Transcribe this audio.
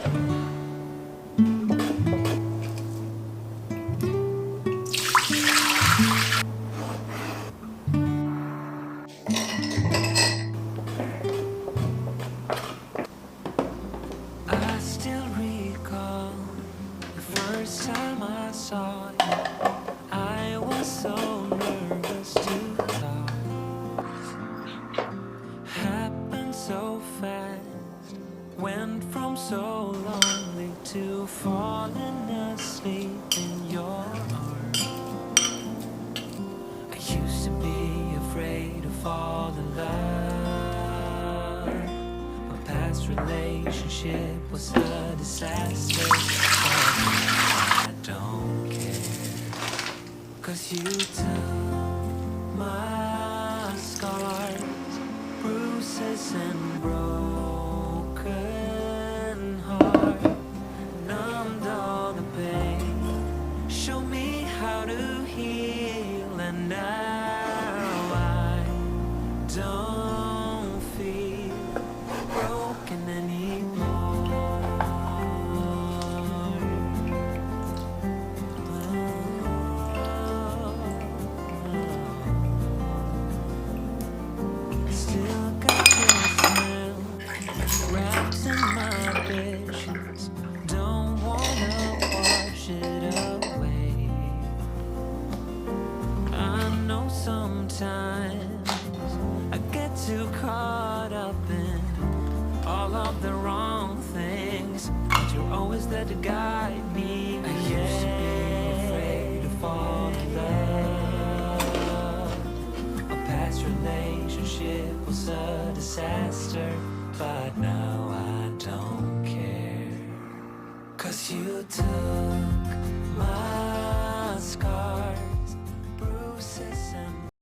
I still recall the first time I saw you. I was so nervous to talk. Happened so fast. Went from so lonely to falling asleep in your arms. I used to be afraid to fall in love. My past relationship was a disaster. But I don't care, 'cause you took my scars, bruises and broken heart, numbed all the pain, show me how to heal, and now I don't feel broken anymore. Still got your smell wrapped in my visions. Don't wanna wash it away. I know sometimes I get too caught up in all of the wrong things, but you're always there to guide me. I used to be afraid to fall in love. A past relationship was a disaster, but now I don't care, 'cause you took